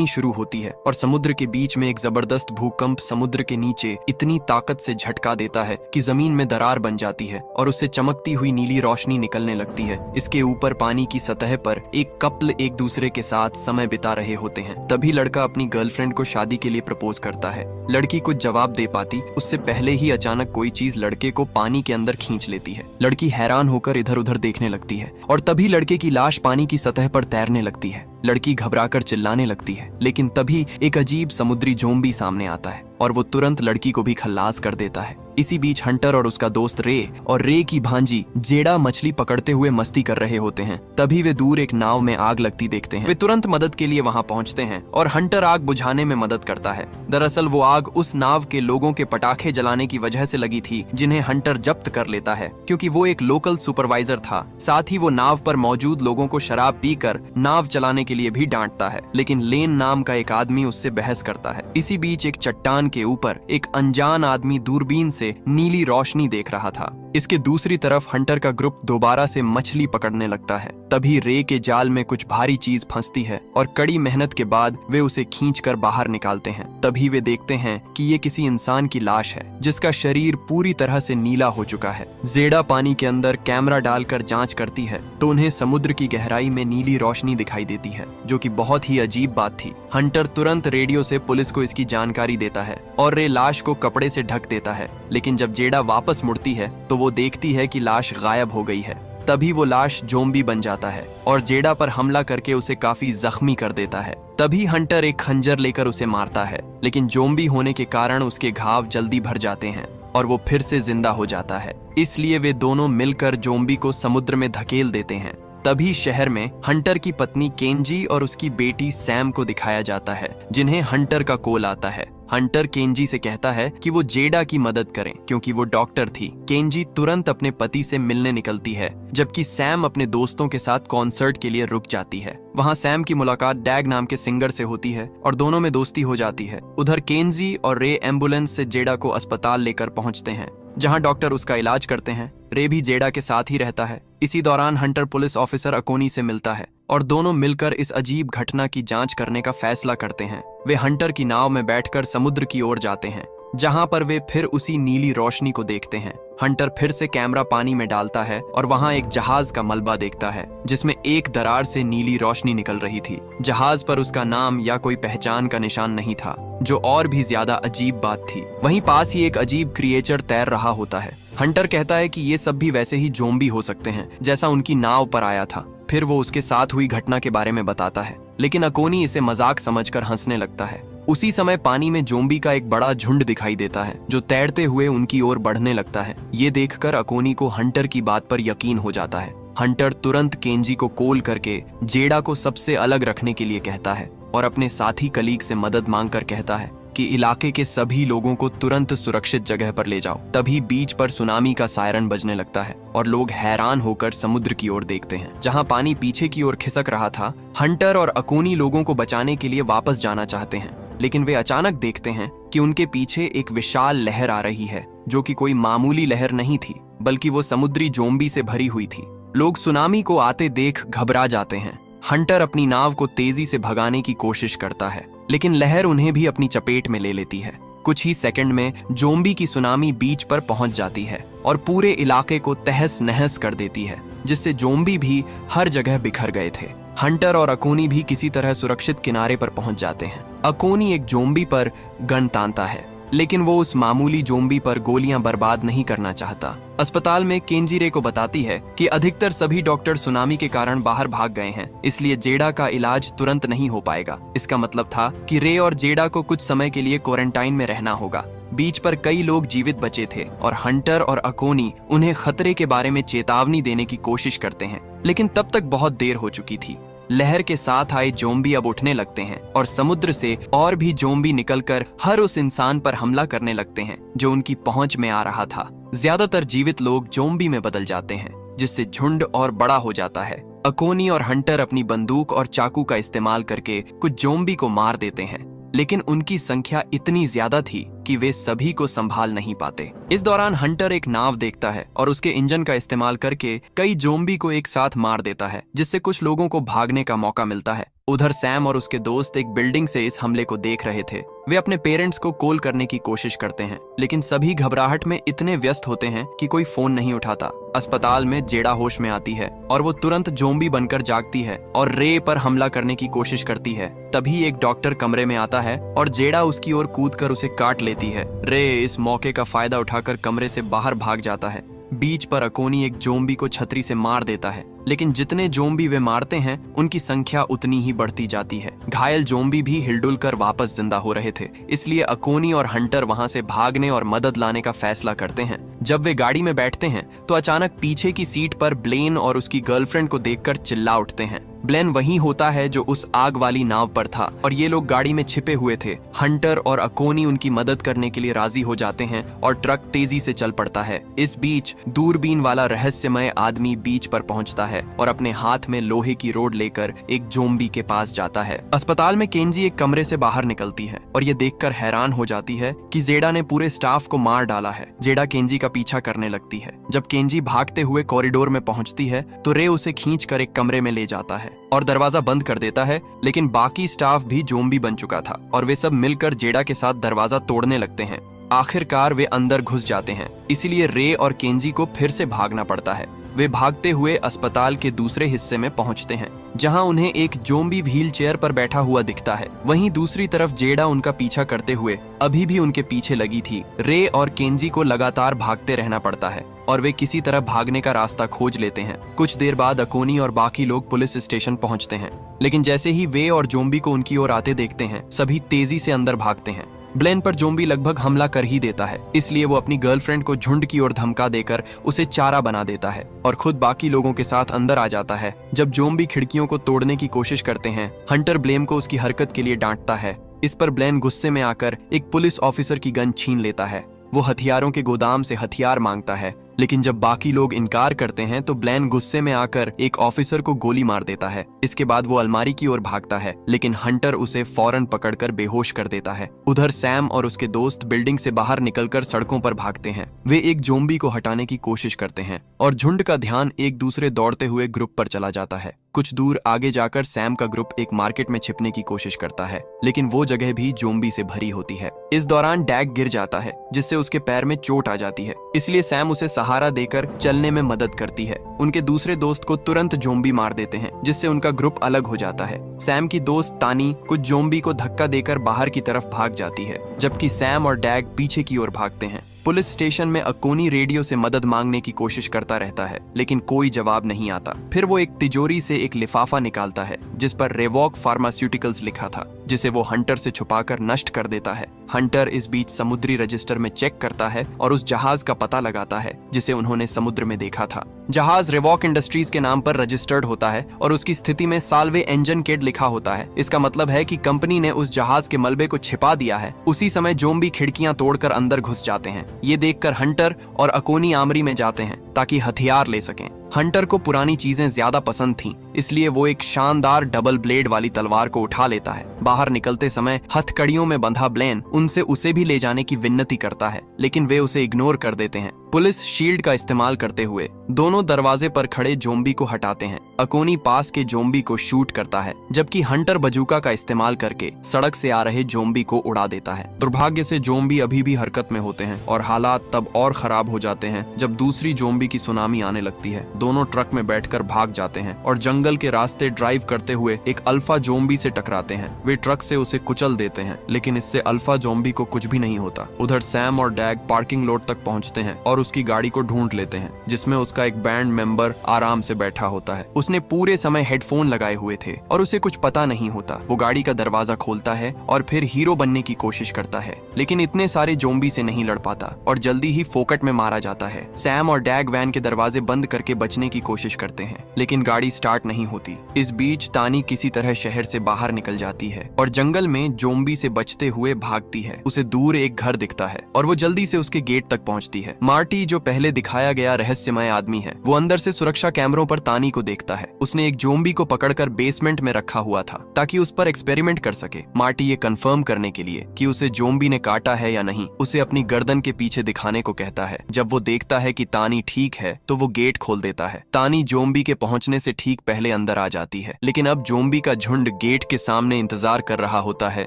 शुरू होती है और समुद्र के बीच में एक जबरदस्त भूकंप समुद्र के नीचे इतनी ताकत से झटका देता है कि जमीन में दरार बन जाती है और उससे चमकती हुई नीली रोशनी निकलने लगती है। इसके ऊपर पानी की सतह पर एक कपल एक दूसरे के साथ समय बिता रहे होते हैं। तभी लड़का अपनी गर्लफ्रेंड को शादी के लिए प्रपोज करता है। लड़की कुछ जवाब दे पाती उससे पहले ही अचानक कोई चीज लड़के को पानी के अंदर खींच लेती है। लड़की हैरान होकर इधर उधर देखने लगती है और तभी लड़के की लाश पानी की सतह पर तैरने लगती है। लड़की घबराकर चिल्लाने लगती है, लेकिन तभी एक अजीब समुद्री जोम्बी सामने आता है और वो तुरंत लड़की को भी खल्लास कर देता है। इसी बीच हंटर और उसका दोस्त रे और रे की भांजी जेड़ा मछली पकड़ते हुए मस्ती कर रहे होते हैं। तभी वे दूर एक नाव में आग लगती देखते हैं। वे तुरंत मदद के लिए वहां पहुंचते हैं और हंटर आग बुझाने में मदद करता है। दरअसल वो आग उस नाव के लोगों के पटाखे जलाने की वजह से लगी थी जिन्हें हंटर जब्त कर लेता है, क्योंकि वो एक लोकल सुपरवाइजर था। साथ ही वो नाव पर मौजूद लोगों को शराब पीकर नाव चलाने के लिए भी डांटता है, लेकिन लेन नाम का एक आदमी उससे बहस करता है। इसी बीच एक चट्टान के ऊपर एक अनजान आदमी दूरबीन से नीली रोशनी देख रहा था। इसके दूसरी तरफ हंटर का ग्रुप दोबारा से मछली पकड़ने लगता है। तभी रे के जाल में कुछ भारी चीज फंसती है और कड़ी मेहनत के बाद वे उसे खींचकर बाहर निकालते हैं। तभी वे देखते हैं कि ये किसी इंसान की लाश है जिसका शरीर पूरी तरह से नीला हो चुका है। जेड़ा पानी के अंदर कैमरा डालकर जांच करती है तो उन्हें समुद्र की गहराई में नीली रोशनी दिखाई देती है, जो कि बहुत ही अजीब बात थी। हंटर तुरंत रेडियो से पुलिस को इसकी जानकारी देता है और रे लाश को कपड़े से ढक देता है, लेकिन जब जेड़ा वापस मुड़ती है तो वो देखती है कि लाश गायब हो गई है। तभी वो लाश जोम्बी बन जाता है और जेड़ा पर हमला करके उसे काफी जख्मी कर देता है। तभी हंटर एक खंजर लेकर उसे मारता है, लेकिन जोम्बी होने के कारण उसके घाव जल्दी भर जाते हैं और वो फिर से जिंदा हो जाता है। इसलिए वे दोनों मिलकर जोम्बी को समुद्र में धकेल देते हैं। तभी शहर में हंटर की पत्नी केंजी और उसकी बेटी सैम को दिखाया जाता है, जिन्हें हंटर का कॉल आता है। हंटर केंजी से कहता है कि वो जेड़ा की मदद करें क्योंकि वो डॉक्टर थी। केंजी तुरंत अपने पति से मिलने निकलती है, जबकि सैम अपने दोस्तों के साथ कॉन्सर्ट के लिए रुक जाती है। वहाँ सैम की मुलाकात डैग नाम के सिंगर से होती है और दोनों में दोस्ती हो जाती है। उधर केंजी और रे एम्बुलेंस से जेड़ा को अस्पताल लेकर पहुँचते हैं, जहाँ डॉक्टर उसका इलाज करते हैं। रे भी जेड़ा के साथ ही रहता है। इसी दौरान हंटर पुलिस ऑफिसर अकोनी से मिलता है और दोनों मिलकर इस अजीब घटना की जांच करने का फैसला करते हैं। वे हंटर की नाव में बैठकर समुद्र की ओर जाते हैं, जहां पर वे फिर उसी नीली रोशनी को देखते हैं। हंटर फिर से कैमरा पानी में डालता है और वहां एक जहाज का मलबा देखता है जिसमें एक दरार से नीली रोशनी निकल रही थी। जहाज पर उसका नाम या कोई पहचान का निशान नहीं था, जो और भी ज्यादा अजीब बात थी। वहीं पास ही एक अजीब क्रिएचर तैर रहा होता है। हंटर कहता है कि ये सब भी वैसे ही जोम्बी हो सकते हैं जैसा उनकी नाव पर आया था। फिर वो उसके साथ हुई घटना के बारे में बताता है, लेकिन अकोनी इसे मजाक समझकर हंसने लगता है। उसी समय पानी में जोम्बी का एक बड़ा झुंड दिखाई देता है जो तैरते हुए उनकी ओर बढ़ने लगता है। ये देखकर अकोनी को हंटर की बात पर यकीन हो जाता है। हंटर तुरंत केंजी को कॉल करके जेड़ा को सबसे अलग रखने के लिए कहता है और अपने साथी कलीग से मदद मांगकर कहता है कि इलाके के सभी लोगों को तुरंत सुरक्षित जगह पर ले जाओ। तभी बीच पर सुनामी का सायरन बजने लगता है और लोग हैरान होकर समुद्र की ओर देखते हैं, जहां पानी पीछे की ओर खिसक रहा था। हंटर और अकोनी लोगों को बचाने के लिए वापस जाना चाहते हैं, लेकिन वे अचानक देखते हैं कि उनके पीछे एक विशाल लहर आ रही है, जो कि कोई मामूली लहर नहीं थी, बल्कि वो समुद्री जोम्बी से भरी हुई थी। लोग सुनामी को आते देख घबरा जाते हैं। हंटर अपनी नाव को तेजी से भगाने की कोशिश करता है, लेकिन लहर उन्हें भी अपनी चपेट में ले लेती है। कुछ ही सेकंड में जोम्बी की सुनामी बीच पर पहुंच जाती है और पूरे इलाके को तहस नहस कर देती है, जिससे जोम्बी भी हर जगह बिखर गए थे। हंटर और अकोनी भी किसी तरह सुरक्षित किनारे पर पहुंच जाते हैं। अकोनी एक जोम्बी पर गन तानता है, लेकिन वो उस मामूली जोम्बी पर गोलियां बर्बाद नहीं करना चाहता। अस्पताल में केंजी रे को बताती है कि अधिकतर सभी डॉक्टर सुनामी के कारण बाहर भाग गए हैं, इसलिए जेड़ा का इलाज तुरंत नहीं हो पाएगा। इसका मतलब था कि रे और जेड़ा को कुछ समय के लिए क्वारंटाइन में रहना होगा। बीच पर कई लोग जीवित बचे थे और हंटर और अकोनी उन्हें खतरे के बारे में चेतावनी देने की कोशिश करते हैं, लेकिन तब तक बहुत देर हो चुकी थी। लहर के साथ आए जोम्बी अब उठने लगते हैं और समुद्र से और भी जोम्बी निकलकर हर उस इंसान पर हमला करने लगते हैं जो उनकी पहुंच में आ रहा था। ज्यादातर जीवित लोग जोम्बी में बदल जाते हैं, जिससे झुंड और बड़ा हो जाता है। अकोनी और हंटर अपनी बंदूक और चाकू का इस्तेमाल करके कुछ जोम्बी को मार देते हैं, लेकिन उनकी संख्या इतनी ज्यादा थी कि वे सभी को संभाल नहीं पाते। इस दौरान हंटर एक नाव देखता है और उसके इंजन का इस्तेमाल करके कई जोम्बी को एक साथ मार देता है, जिससे कुछ लोगों को भागने का मौका मिलता है। उधर सैम और उसके दोस्त एक बिल्डिंग से इस हमले को देख रहे थे। वे अपने पेरेंट्स को कॉल करने की कोशिश करते हैं, लेकिन सभी घबराहट में इतने व्यस्त होते हैं कि कोई फोन नहीं उठाता। अस्पताल में जेडा होश में आती है और वो तुरंत जोम्बी बनकर जागती है और रे पर हमला करने की कोशिश करती है। तभी एक डॉक्टर कमरे में आता है और जेडा उसकी ओर कूदकर उसे काट लेती है। रे इस मौके का फायदा उठाकर कमरे से बाहर भाग जाता है। बीच पर अकोनी एक जोम्बी को छतरी से मार देता है, लेकिन जितने जोम्बी वे मारते हैं उनकी संख्या उतनी ही बढ़ती जाती है। घायल जोम्बी भी हिलडुल कर वापस जिंदा हो रहे थे, इसलिए अकोनी और हंटर वहां से भागने और मदद लाने का फैसला करते हैं। जब वे गाड़ी में बैठते हैं तो अचानक पीछे की सीट पर ब्लेन और उसकी गर्लफ्रेंड को देखकर चिल्ला उठते हैं। ब्लेन वही होता है जो उस आग वाली नाव पर था और ये लोग गाड़ी में छिपे हुए थे। हंटर और अकोनी उनकी मदद करने के लिए राजी हो जाते हैं और ट्रक तेजी से चल पड़ता है। इस बीच दूरबीन वाला रहस्यमय आदमी बीच पर पहुंचता है और अपने हाथ में लोहे की रोड लेकर एक जोम्बी के पास जाता है। अस्पताल में केंजी एक कमरे से बाहर निकलती है और ये देखकर हैरान हो जाती है कि जेडा ने पूरे स्टाफ को मार डाला है। जेडा केंजी का पीछा करने लगती है। जब केंजी भागते हुए कॉरिडोर में पहुंचती है तो रे उसे खींचकर एक कमरे में ले जाता है और दरवाजा बंद कर देता है, लेकिन बाकी स्टाफ भी जोम्बी बन चुका था और वे सब मिलकर जेडा के साथ दरवाजा तोड़ने लगते हैं। आखिरकार वे अंदर घुस जाते हैं, इसीलिए रे और केंजी को फिर से भागना पड़ता है। वे भागते हुए अस्पताल के दूसरे हिस्से में पहुंचते हैं, जहां उन्हें एक जोम्बी व्हील चेयर पर बैठा हुआ दिखता है। वहीं दूसरी तरफ जेडा उनका पीछा करते हुए अभी भी उनके पीछे लगी थी। रे और केंजी को लगातार भागते रहना पड़ता है और वे किसी तरह भागने का रास्ता खोज लेते हैं। कुछ देर बाद अकोनी और बाकी लोग पुलिस स्टेशन पहुंचते हैं, लेकिन जैसे ही वे और जोम्बी को उनकी ओर आते देखते हैं, सभी तेजी से अंदर भागते हैं। ब्लेन पर जोम्बी लगभग हमला कर ही देता है, इसलिए वो अपनी गर्लफ्रेंड को झुंड की ओर धमका देकर उसे चारा बना देता है और खुद बाकी लोगों के साथ अंदर आ जाता है। जब जोम्बी खिड़कियों को तोड़ने की कोशिश करते हैं, हंटर ब्लेन को उसकी हरकत के लिए डांटता है। इस पर ब्लेन गुस्से में आकर एक पुलिस ऑफिसर की गन छीन लेता है। वो हथियारों के गोदाम से हथियार मांगता है, लेकिन जब बाकी लोग इनकार करते हैं तो ब्लेन गुस्से में आकर एक ऑफिसर को गोली मार देता है। इसके बाद वो अलमारी की ओर भागता है, लेकिन हंटर उसे फौरन पकड़कर बेहोश कर देता है। उधर सैम और उसके दोस्त बिल्डिंग से बाहर निकलकर सड़कों पर भागते हैं। वे एक जोम्बी को हटाने की कोशिश करते हैं और झुंड का ध्यान एक दूसरे दौड़ते हुए ग्रुप पर चला जाता है। कुछ दूर आगे जाकर सैम का ग्रुप एक मार्केट में छिपने की कोशिश करता है, लेकिन वो जगह भी जोम्बी से भरी होती है। इस दौरान डैग गिर जाता है, जिससे उसके पैर में चोट आ जाती है, इसलिए सैम उसे सहारा देकर चलने में मदद करती है। उनके दूसरे दोस्त को तुरंत जोम्बी मार देते हैं, जिससे उनका ग्रुप अलग हो जाता है। सैम की दोस्त तानी कुछ जोम्बी को धक्का देकर बाहर की तरफ भाग जाती है, जबकि सैम और डैग पीछे की ओर भागते हैं। पुलिस स्टेशन में अकोनी रेडियो से मदद मांगने की कोशिश करता रहता है, लेकिन कोई जवाब नहीं आता। फिर वो एक तिजोरी से एक लिफाफा निकालता है जिस पर रेवॉक फार्मास्यूटिकल्स लिखा था, जिसे वो हंटर से छुपाकर नष्ट कर देता है। हंटर इस बीच समुद्री रजिस्टर में चेक करता है और उस जहाज का पता लगाता है जिसे उन्होंने समुद्र में देखा था। जहाज रेवॉक इंडस्ट्रीज के नाम पर रजिस्टर्ड होता है और उसकी स्थिति में साल्वे एंजन केड लिखा होता है। इसका मतलब है कि कंपनी ने उस जहाज के मलबे को छिपा दिया है। उसी समय जोम्बी खिड़कियां तोड़कर अंदर घुस जाते हैं। ये देखकर हंटर और अकोनी आमरी में जाते हैं ताकि हथियार ले सकें। हंटर को पुरानी चीजें ज्यादा पसंद थीं, इसलिए वो एक शानदार डबल ब्लेड वाली तलवार को उठा लेता है। बाहर निकलते समय हथकड़ियों में बंधा ब्लेन उनसे उसे भी ले जाने की विनती करता है, लेकिन वे उसे इग्नोर कर देते हैं। पुलिस शील्ड का इस्तेमाल करते हुए दोनों दरवाजे पर खड़े जोम्बी को हटाते हैं। अकोनी पास के जोम्बी को शूट करता है, जबकि हंटर बजूका का इस्तेमाल करके सड़क से आ रहे जोम्बी को उड़ा देता है। दुर्भाग्य से जोम्बी अभी भी हरकत में होते हैं और हालात तब और खराब हो जाते हैं जब दूसरी जोम्बी की सुनामी आने लगती है। दोनों ट्रक में बैठकर भाग जाते हैं और जंगल के रास्ते ड्राइव करते हुए एक अल्फा जोम्बी से टकराते हैं। वे ट्रक से उसे कुचल देते हैं, लेकिन इससे अल्फा जोम्बी को कुछ भी नहीं होता। उधर सैम और डैग पार्किंग लॉट तक पहुंचते हैं और उसकी गाड़ी को ढूंढ लेते हैं, जिसमें उसका एक बैंड मेंबर आराम से बैठा होता है। उसने पूरे समय हेडफोन लगाए हुए थे और उसे कुछ पता नहीं होता। वो गाड़ी का दरवाजा खोलता है और फिर हीरो बनने की कोशिश करता है, लेकिन इतने सारे जोम्बी से नहीं लड़ पाता और जल्दी ही फोकट में मारा जाता है। सैम और डैग वैन के दरवाजे बंद करके बचने की कोशिश करते हैं, लेकिन गाड़ी स्टार्ट नहीं होती। इस बीच तानी किसी तरह शहर से बाहर निकल जाती है और जंगल में जोम्बी से बचते हुए भागती है। उसे दूर एक घर दिखता है और वो जल्दी से उसके गेट तक पहुंचती है। मार्टी, जो पहले दिखाया गया रहस्यमय आदमी है, वो अंदर से सुरक्षा कैमरों पर तानी को देखता है। उसने एक जोम्बी को पकड़कर बेसमेंट में रखा हुआ था ताकि उस पर एक्सपेरिमेंट कर सके। मार्टी ये कंफर्म करने के लिए कि उसे जोम्बी ने काटा है या नहीं, उसे अपनी गर्दन के पीछे दिखाने को कहता है। जब वो देखता है कि तानी ठीक है तो वो गेट खोल देता है। तानी जोम्बी के पहुंचने से ठीक पहले पहले अंदर आ जाती है। लेकिन अब जोम्बी का झुंड गेट के सामने इंतजार कर रहा होता है।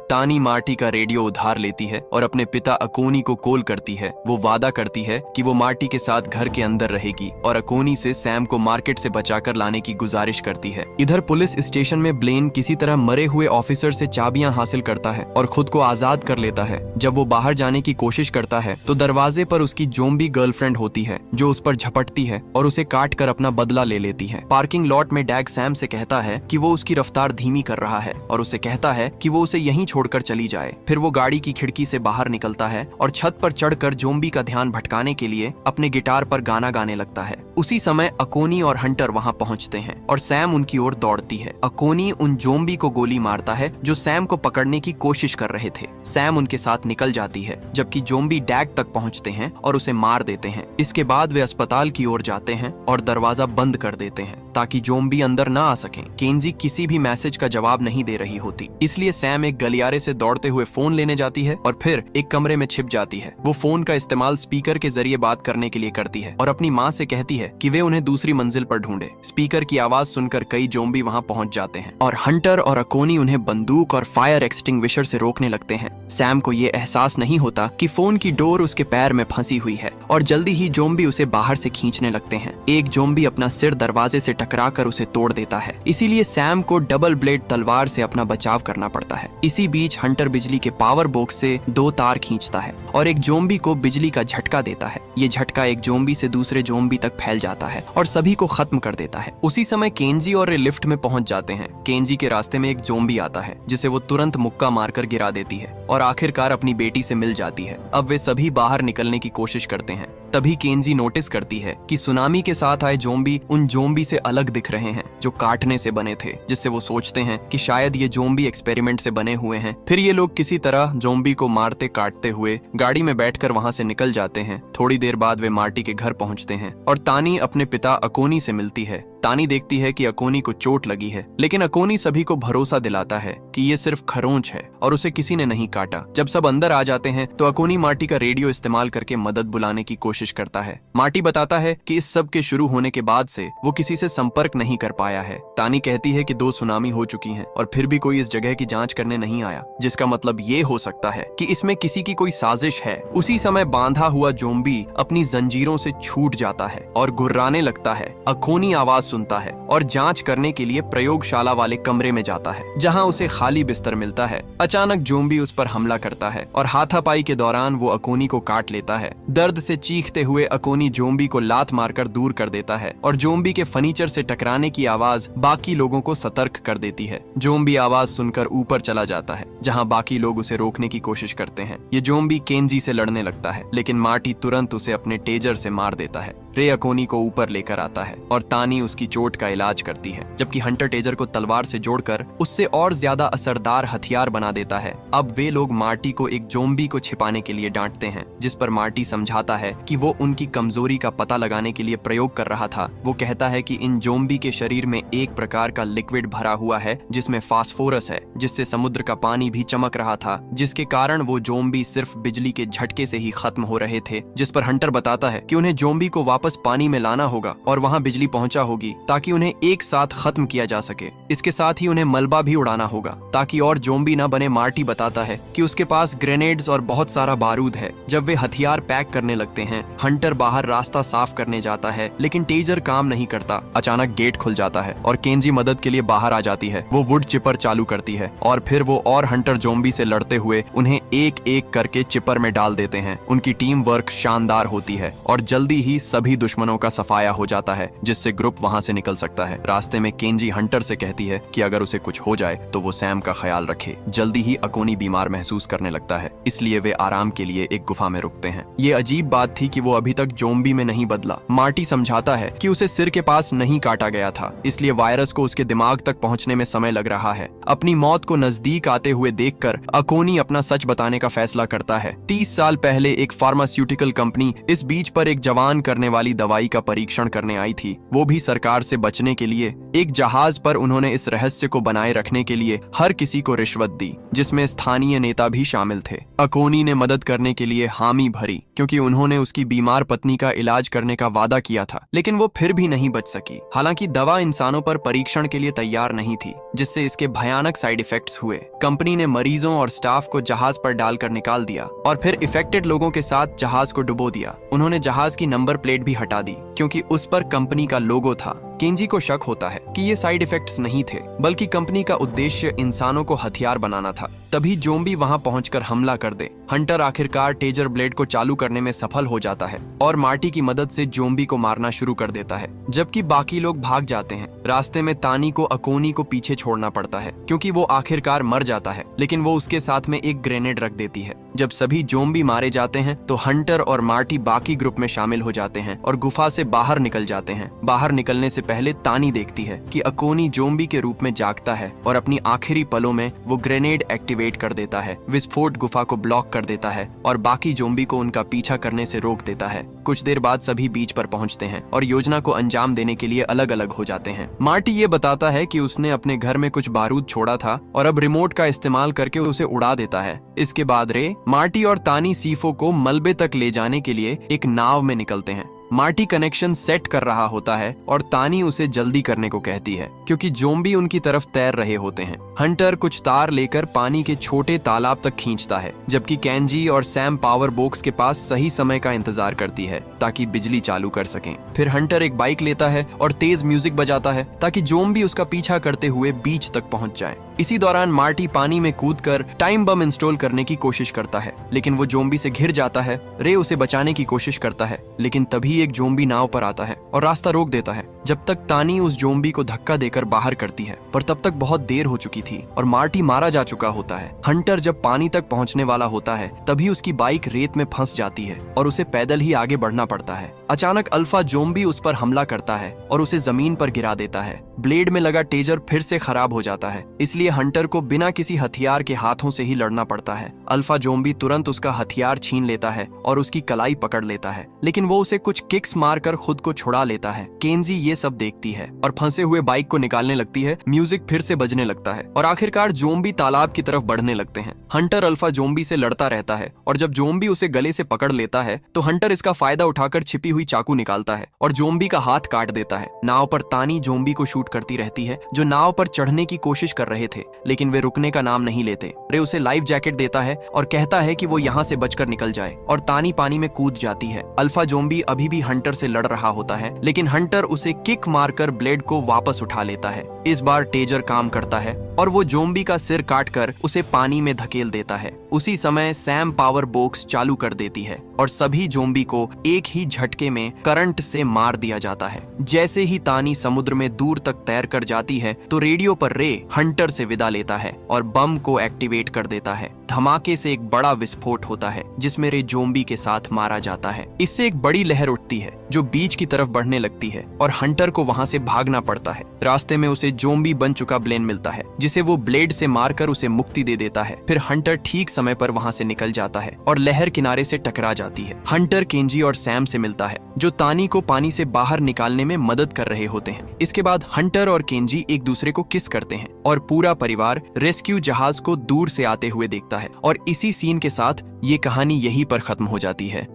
तानी मार्टी का रेडियो उधार लेती है और अपने पिता अकोनी को कॉल करती है। वो वादा करती है कि वो मार्टी के साथ घर के अंदर रहेगी और अकोनी से सैम को मार्केट से बचाकर लाने की गुजारिश करती है। इधर पुलिस स्टेशन में ब्लेन किसी तरह मरे हुए ऑफिसर से चाबियां हासिल करता है और खुद को आजाद कर लेता है। जब वो बाहर जाने की कोशिश करता है तो दरवाजे पर उसकी जोम्बी गर्लफ्रेंड होती है जो उस पर झपटती है और उसे काट कर अपना बदला ले लेती है। पार्किंग लॉट में डैग सैम से कहता है कि वो उसकी रफ्तार धीमी कर रहा है और उसे कहता है कि वो उसे यहीं छोड़कर चली जाए। फिर वो गाड़ी की खिड़की से बाहर निकलता है और छत पर चढ़कर जोम्बी का ध्यान भटकाने के लिए अपने गिटार पर गाना गाने लगता है। उसी समय अकोनी और हंटर वहां पहुंचते हैं और सैम उनकी ओर दौड़ती है। अकोनी उन जोम्बी को गोली मारता है जो सैम को पकड़ने की कोशिश कर रहे थे। सैम उनके साथ निकल जाती है जबकि जोम्बी डैग तक पहुंचते हैं और उसे मार देते हैं। इसके बाद वे अस्पताल की ओर जाते हैं और दरवाजा बंद कर देते हैं ताकि जोम्बी अंदर न आ सकें। केंजी किसी भी मैसेज का जवाब नहीं दे रही होती, इसलिए सैम एक गलियारे से दौड़ते हुए फोन लेने जाती है और फिर एक कमरे में छिप जाती है। वो फोन का इस्तेमाल स्पीकर के जरिए बात करने के लिए करती है और अपनी माँ से कहती है कि वे उन्हें दूसरी मंजिल पर ढूंढे। स्पीकर की आवाज सुनकर कई जोम्बी वहां पहुंच जाते हैं और हंटर और अकोनी उन्हें बंदूक और फायर एक्सटिंग्विशर से रोकने लगते हैं। सैम को ये एहसास नहीं होता कि फोन की डोर उसके पैर में फंसी हुई है और जल्दी ही जोम्बी उसे बाहर से खींचने लगते हैं। एक जोम्बी अपना सिर दरवाजे से टकराकर उसे तोड़ देता है, इसीलिए सैम को डबल ब्लेड तलवार से अपना बचाव करना पड़ता है। इसी बीच हंटर बिजली के पावर बॉक्स से 2 तार खींचता है और एक जोम्बी को बिजली का झटका देता है। ये झटका एक जोम्बी से दूसरे जोम्बी तक फैल जाता है और सभी को खत्म कर देता है। उसी समय केंजी और रे लिफ्ट में पहुंच जाते हैं। केंजी के रास्ते में एक जोम्बी आता है जिसे वो तुरंत मुक्का मारकर गिरा देती है और आखिरकार अपनी बेटी से मिल जाती है। अब वे सभी बाहर निकलने की कोशिश करते हैं। तभी केंजी नोटिस करती है कि सुनामी के साथ आए जोम्बी उन जोम्बी से अलग दिख रहे हैं जो काटने से बने थे, जिससे वो सोचते हैं कि शायद ये जोम्बी एक्सपेरिमेंट से बने हुए हैं। फिर ये लोग किसी तरह जोम्बी को मारते काटते हुए गाड़ी में बैठकर वहां से निकल जाते हैं। थोड़ी देर बाद वे मार्टी के घर पहुंचते हैं और तानी अपने पिता अकोनी से मिलती है। तानी देखती है कि अकोनी को चोट लगी है, लेकिन अकोनी सभी को भरोसा दिलाता है कि ये सिर्फ खरोंच है और उसे किसी ने नहीं काटा। जब सब अंदर आ जाते हैं तो अकोनी मार्टी का रेडियो इस्तेमाल करके मदद बुलाने की कोशिश करता है। मार्टी बताता है कि इस सब के शुरू होने के बाद से वो किसी से संपर्क नहीं कर पाया है। तानी कहती है कि 2 सुनामी हो चुकी हैं और फिर भी कोई इस जगह की जांच करने नहीं आया, जिसका मतलब ये हो सकता है कि इसमें किसी की कोई साजिश है। उसी समय बांधा हुआ जोम्बी अपनी जंजीरों से छूट जाता है और गुर्राने लगता है। अकोनी आवाज सुनता है और जांच करने के लिए प्रयोगशाला वाले कमरे में जाता है जहां उसे खाली बिस्तर मिलता है। अचानक जोम्बी उस पर हमला करता है और हाथापाई के दौरान वो अकोनी को काट लेता है। दर्द से चीखते हुए अकोनी जोम्बी को लात मारकर दूर कर देता है और जोम्बी के फर्नीचर से टकराने की आवाज बाकी लोगों को सतर्क कर देती है। जोम्बी आवाज सुनकर ऊपर चला जाता है जहां बाकी लोग उसे रोकने की कोशिश करते हैं। ये जोम्बी केंजी से लड़ने लगता है, लेकिन मार्टी तुरंत उसे अपने टेजर से मार देता है। रे अकोनी को ऊपर लेकर आता है और तानी उसकी चोट का इलाज करती है, जबकि हंटर टेजर को तलवार से जोड़कर उससे और ज्यादा असरदार हथियार बना देता है। अब वे लोग मार्टी को एक जोम्बी को छिपाने के लिए डांटते हैं, जिस पर मार्टी समझाता है कि वो उनकी कमजोरी का पता लगाने के लिए प्रयोग कर रहा था। वो कहता है कि इन जोम्बी के शरीर में एक प्रकार का लिक्विड भरा हुआ है जिसमें फास्फोरस है, जिससे समुद्र का पानी भी चमक रहा था, जिसके कारण वो जोम्बी सिर्फ बिजली के झटके से ही खत्म हो रहे थे। जिस पर हंटर बताता है कि उन्हें जोम्बी को वापस पानी में लाना होगा और वहां बिजली पहुंचा होगी ताकि उन्हें एक साथ खत्म किया जा सके। इसके साथ ही उन्हें मलबा भी उड़ाना होगा ताकि और जोम्बी न बने। मार्टी बताता है कि उसके पास ग्रेनेड्स और बहुत सारा बारूद है। जब वे हथियार पैक करने लगते हैं, हंटर बाहर रास्ता साफ करने जाता है, लेकिन टेजर काम नहीं करता। अचानक गेट खुल जाता है और केंजी मदद के लिए बाहर आ जाती है। वो वुड चिपर चालू करती है और फिर वो और हंटर जोम्बी से लड़ते हुए उन्हें एक एक करके चिपर में डाल देते हैं। उनकी टीम वर्क शानदार होती है और जल्दी ही सभी दुश्मनों का सफाया हो जाता है, जिससे ग्रुप वहां से निकल सकता है। रास्ते में केंजी हंटर से कहती है कि अगर उसे कुछ हो जाए तो वो सैम का ख्याल रखे। जल्दी ही अकोनी बीमार महसूस करने लगता है, इसलिए वे आराम के लिए एक गुफा में रुकते हैं। ये अजीब बात थी कि वो अभी तक जोम्बी में नहीं बदला। मार्टी समझाता है कि उसे सिर के पास नहीं काटा गया था, इसलिए वायरस को उसके दिमाग तक पहुंचने में समय लग रहा है। अपनी मौत को नजदीक आते हुए देखकर अकोनी अपना सच बताने का फैसला करता है। 30 साल पहले एक फार्मास्यूटिकल कंपनी इस बीच पर एक जवान करने वाली दवाई का परीक्षण करने आई थी, वो भी सरकार से बचने के लिए। एक जहाज पर उन्होंने इस रहस्य को बनाए रखने के लिए हर किसी को रिश्वत दी, जिसमें स्थानीय नेता भी शामिल थे। अकोनी ने मदद करने के लिए हामी भरी क्योंकि उन्होंने उसकी बीमार पत्नी का इलाज करने का वादा किया था, लेकिन वो फिर भी नहीं बच सकी। हालांकि दवा इंसानों पर परीक्षण के लिए तैयार नहीं थी, जिससे इसके भयानक साइड इफेक्ट्स हुए। कंपनी ने मरीजों और स्टाफ को जहाज पर डालकर निकाल दिया और फिर इफेक्टेड लोगों के साथ जहाज को डुबो दिया। उन्होंने जहाज की नंबर प्लेट भी हटा दी क्योंकि उस पर कंपनी का लोगो था। केंजी को शक होता है कि ये साइड इफेक्ट्स नहीं थे, बल्कि कंपनी का उद्देश्य इंसानों को हथियार बनाना था। तभी जोम्बी वहां पहुंचकर हमला कर दे। हंटर आखिरकार टेजर ब्लेड को चालू करने में सफल हो जाता है और मार्टी की मदद से जोम्बी को मारना शुरू कर देता है, जबकि बाकी लोग भाग जाते हैं। रास्ते में तानी को अकोनी को पीछे छोड़ना पड़ता है क्योंकि वो आखिरकार मर जाता है, लेकिन वो उसके साथ में एक ग्रेनेड रख देती है। जब सभी जोम्बी मारे जाते हैं तो हंटर और मार्टी बाकी ग्रुप में शामिल हो जाते हैं और गुफा से बाहर निकल जाते हैं। बाहर निकलने से पहले तानी देखती है कि अकोनी जोम्बी के रूप में जागता है और अपनी आखिरी पलों में वो ग्रेनेड एक्टिवेट कर देता है। विस्फोट गुफा को ब्लॉक कर देता है और बाकी जोम्बी को उनका पीछा करने से रोक देता है। कुछ देर बाद सभी बीच पर पहुंचते हैं और योजना को अंजाम देने के लिए अलग अलग हो जाते हैं। मार्टी ये बताता है कि उसने अपने घर में कुछ बारूद छोड़ा था और अब रिमोट का इस्तेमाल करके उसे उड़ा देता है। इसके बाद रे, मार्टी और तानी सीफो को मलबे तक ले जाने के लिए एक नाव में निकलते हैं। मार्टी कनेक्शन सेट कर रहा होता है और तानी उसे जल्दी करने को कहती है क्योंकि जोम्बी उनकी तरफ तैर रहे होते हैं। हंटर कुछ तार लेकर पानी के छोटे तालाब तक खींचता है, जबकि केंजी और सैम पावर बॉक्स के पास सही समय का इंतजार करती है ताकि बिजली चालू कर सकें। फिर हंटर एक बाइक लेता है और तेज म्यूजिक बजाता है ताकि जोम्बी उसका पीछा करते हुए बीच तक पहुंच जाए। इसी दौरान मार्टी पानी में कूदकर टाइम बम इंस्टॉल करने की कोशिश करता है, लेकिन वो जोम्बी से घिर जाता है। रे उसे बचाने की कोशिश करता है, लेकिन तभी एक जोम्बी नाव पर आता है और रास्ता रोक देता है। जब तक तानी उस जोम्बी को धक्का देकर बाहर करती है, पर तब तक बहुत देर हो चुकी थी और मार्टी मारा जा चुका होता है। हंटर जब पानी तक पहुंचने वाला होता है, तभी उसकी बाइक रेत में फंस जाती है और उसे पैदल ही आगे बढ़ना पड़ता है। अचानक अल्फा जोम्बी उस पर हमला करता है और उसे जमीन पर गिरा देता है। ब्लेड में लगा टेजर फिर से खराब हो जाता है, इसलिए हंटर को बिना किसी हथियार के हाथों से ही लड़ना पड़ता है। अल्फा जोम्बी तुरंत उसका हथियार छीन लेता है और उसकी कलाई पकड़ लेता है, लेकिन वो उसे कुछ किक्स मारकर खुद को छुड़ा लेता है। केंजी ये सब देखती है और फंसे हुए बाइक को निकालने लगती है। म्यूजिक फिर से बजने लगता है और आखिरकार जोम्बी तालाब की तरफ बढ़ने लगते हैं। हंटर अल्फा जोम्बी से लड़ता रहता है और जब जोम्बी उसे गले से पकड़ लेता है तो हंटर इसका फायदा उठाकर छिपी हुई चाकू निकालता है और जोम्बी का हाथ काट देता है। नाव पर तानी जोम्बी को शूट करती रहती है, जो नाव पर चढ़ने की कोशिश कर रहे थे, लेकिन वे रुकने का नाम नहीं लेते। रे उसे लाइफ जैकेट देता है और कहता है कि वो यहाँ से बचकर निकल जाए और तानी पानी में कूद जाती है। अल्फा जोम्बी अभी भी हंटर से लड़ रहा होता है, लेकिन हंटर उसे किक मारकर ब्लेड को वापस उठा लेता है। इस बार टेजर काम करता है और वो जोम्बी का सिर काटकर उसे पानी में धकेल देता है। उसी समय सैम पावर बॉक्स चालू कर देती है और सभी जोम्बी को एक ही झटके में करंट से मार दिया जाता है। जैसे ही तानी समुद्र में दूर तक तैर कर जाती है तो रेडियो पर रे हंटर से विदा लेता है और बम को एक्टिवेट कर देता है। धमाके से एक बड़ा विस्फोट होता है जिसमें रे जोम्बी के साथ मारा जाता है। इससे एक बड़ी लहर उठती है जो बीच की तरफ बढ़ने लगती है और हंटर को वहां से भागना पड़ता है। रास्ते में उसे जोम्बी बन चुका ब्लेन मिलता है, जिसे वो ब्लेड से मारकर उसे मुक्ति दे देता है। फिर हंटर ठीक समय पर वहां से निकल जाता है और लहर किनारे से टकरा जाती है। हंटर केंजी और सैम से मिलता है, जो तानी को पानी से बाहर निकालने में मदद कर रहे होते हैं। इसके बाद हंटर और केंजी एक दूसरे को किस करते हैं और पूरा परिवार रेस्क्यू जहाज को दूर से आते हुए देखता है और इसी सीन के साथ ये कहानी यहीं पर खत्म हो जाती है।